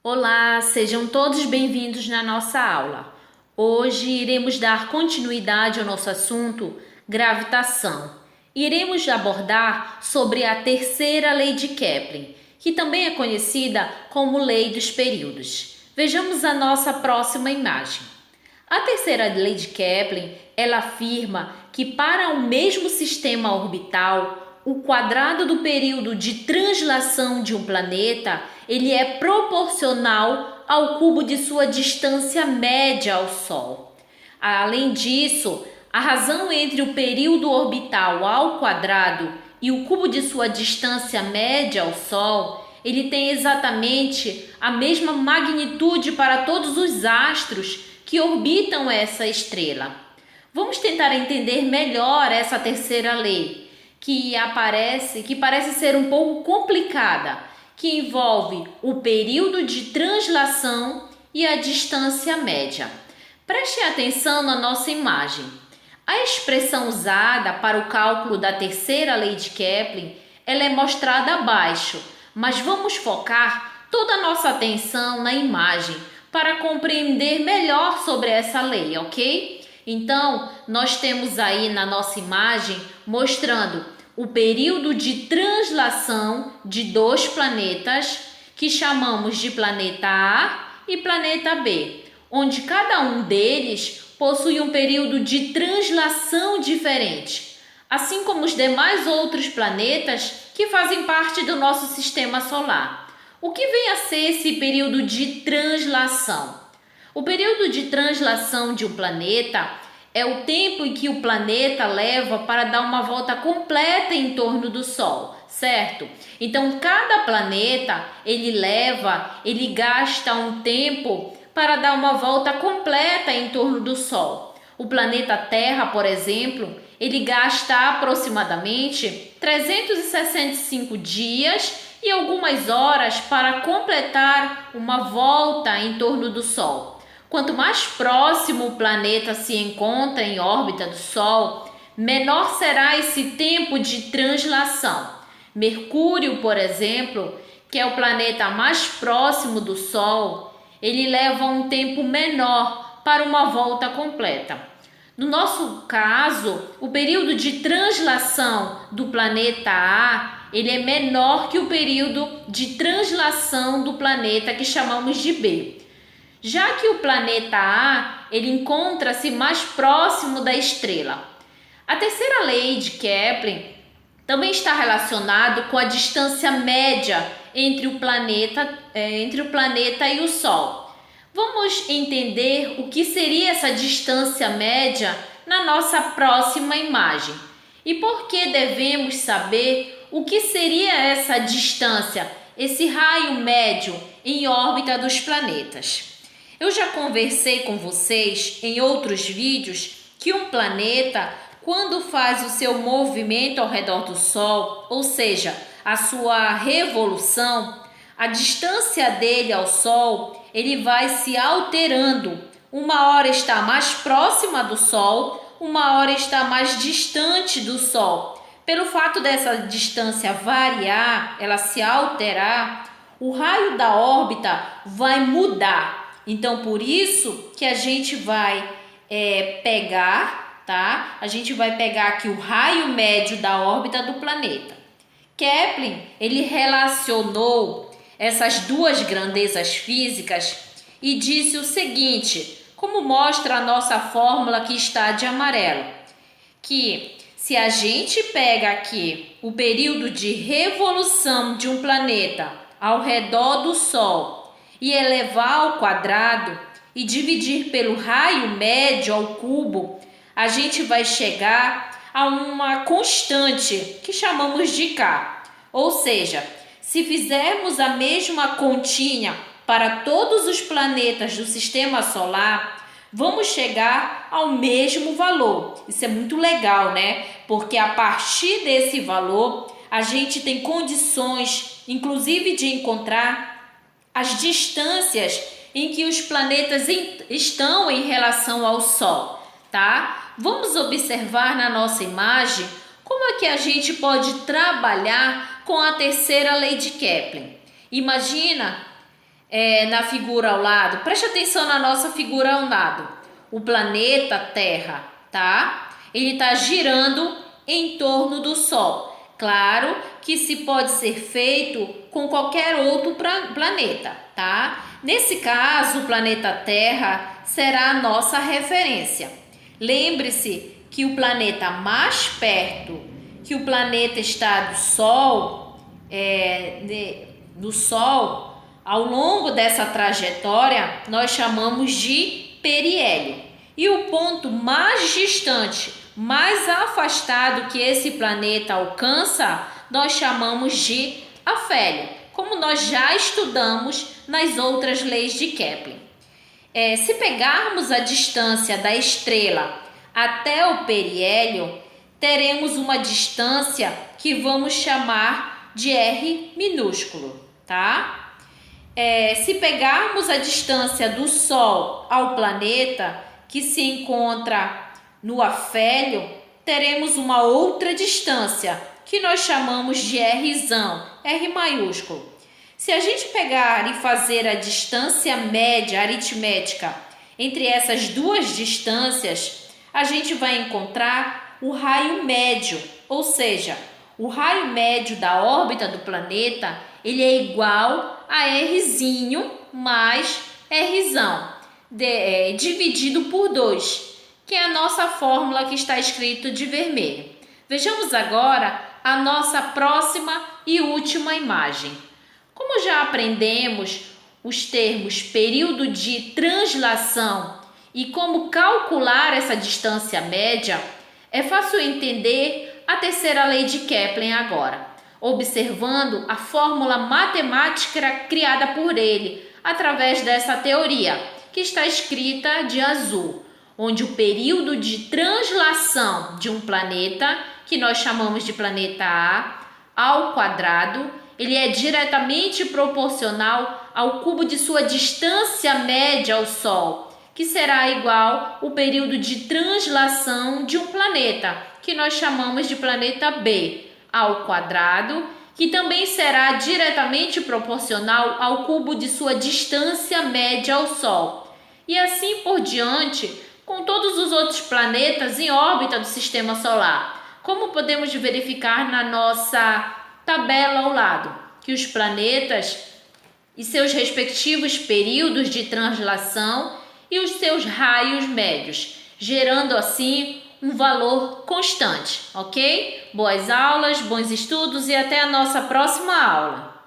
Olá, sejam todos bem-vindos na nossa aula. Hoje iremos dar continuidade ao nosso assunto gravitação. Iremos abordar sobre a terceira lei de Kepler, que também é conhecida como lei dos períodos. Vejamos a nossa próxima imagem. A terceira lei de Kepler, ela afirma que para o mesmo sistema orbital, o quadrado do período de translação de um planeta, ele é proporcional ao cubo de sua distância média ao Sol. Além disso, a razão entre o período orbital ao quadrado e o cubo de sua distância média ao Sol, ele tem exatamente a mesma magnitude para todos os astros que orbitam essa estrela. Vamos tentar entender melhor essa terceira lei, que parece ser um pouco complicada, que envolve o período de translação e a distância média. Preste atenção na nossa imagem. A expressão usada para o cálculo da terceira lei de Kepler, ela é mostrada abaixo, mas vamos focar toda a nossa atenção na imagem para compreender melhor sobre essa lei, ok? Então, nós temos aí na nossa imagem mostrando o período de translação de dois planetas que chamamos de planeta A e planeta B, onde cada um deles possui um período de translação diferente, assim como os demais outros planetas que fazem parte do nosso sistema solar. O que vem a ser esse período de translação? O período de translação de um planeta é o tempo em que o planeta leva para dar uma volta completa em torno do Sol, certo? Então, cada planeta, ele gasta um tempo para dar uma volta completa em torno do Sol. O planeta Terra, por exemplo, ele gasta aproximadamente 365 dias e algumas horas para completar uma volta em torno do Sol. Quanto mais próximo o planeta se encontra em órbita do Sol, menor será esse tempo de translação. Mercúrio, por exemplo, que é o planeta mais próximo do Sol, ele leva um tempo menor para uma volta completa. No nosso caso, o período de translação do planeta A, ele é menor que o período de translação do planeta que chamamos de B. Já que o planeta A, ele encontra-se mais próximo da estrela. A terceira lei de Kepler também está relacionado com a distância média entre o planeta e o Sol. Vamos entender o que seria essa distância média na nossa próxima imagem. E por que devemos saber o que seria essa distância, esse raio médio em órbita dos planetas? Eu já conversei com vocês em outros vídeos que um planeta, quando faz o seu movimento ao redor do Sol, ou seja, a sua revolução, a distância dele ao Sol, ele vai se alterando. Uma hora está mais próxima do Sol, uma hora está mais distante do Sol. Pelo fato dessa distância variar, ela se alterar, o raio da órbita vai mudar. Então, por isso que a gente vai pegar, tá? A gente vai pegar aqui o raio médio da órbita do planeta. Kepler, ele relacionou essas duas grandezas físicas e disse o seguinte, como mostra a nossa fórmula que está de amarelo, que se a gente pega aqui o período de revolução de um planeta ao redor do Sol e elevar ao quadrado e dividir pelo raio médio ao cubo, a gente vai chegar a uma constante que chamamos de K. Ou seja, se fizermos a mesma continha para todos os planetas do sistema solar, vamos chegar ao mesmo valor. Isso é muito legal, né? Porque a partir desse valor, a gente tem condições, inclusive, de encontrar as distâncias em que os planetas estão em relação ao Sol, tá? Vamos observar na nossa imagem como é que a gente pode trabalhar com a terceira lei de Kepler. Imagina na figura ao lado, preste atenção na nossa figura ao lado. O planeta Terra, tá? Ele está girando em torno do Sol. Claro que se pode ser feito com qualquer outro planeta, tá? Nesse caso, o planeta Terra será a nossa referência. Lembre-se que o planeta mais perto que o planeta está do Sol, ao longo dessa trajetória, nós chamamos de periélio. E o ponto mais distante, mais afastado que esse planeta alcança, nós chamamos de afélio, como nós já estudamos nas outras leis de Kepler. Se pegarmos a distância da estrela até o periélio, teremos uma distância que vamos chamar de R minúsculo, tá? Se pegarmos a distância do Sol ao planeta, que se encontra no afélio, teremos uma outra distância, que nós chamamos de Rzão, R maiúsculo. Se a gente pegar e fazer a distância média aritmética entre essas duas distâncias, a gente vai encontrar o raio médio, ou seja, o raio médio da órbita do planeta, ele é igual a Rzinho mais Rzão, dividido por 2, que é a nossa fórmula que está escrito de vermelho. Vejamos agora a nossa próxima e última imagem. Como já aprendemos os termos período de translação e como calcular essa distância média, é fácil entender a terceira lei de Kepler agora, observando a fórmula matemática criada por ele através dessa teoria, que está escrita de azul, onde o período de translação de um planeta, que nós chamamos de planeta A, ao quadrado, ele é diretamente proporcional ao cubo de sua distância média ao Sol, que será igual ao período de translação de um planeta, que nós chamamos de planeta B, ao quadrado, que também será diretamente proporcional ao cubo de sua distância média ao Sol. E assim por diante, com todos os outros planetas em órbita do Sistema Solar. Como podemos verificar na nossa tabela ao lado, que os planetas e seus respectivos períodos de translação e os seus raios médios, gerando assim um valor constante, ok? Boas aulas, bons estudos e até a nossa próxima aula.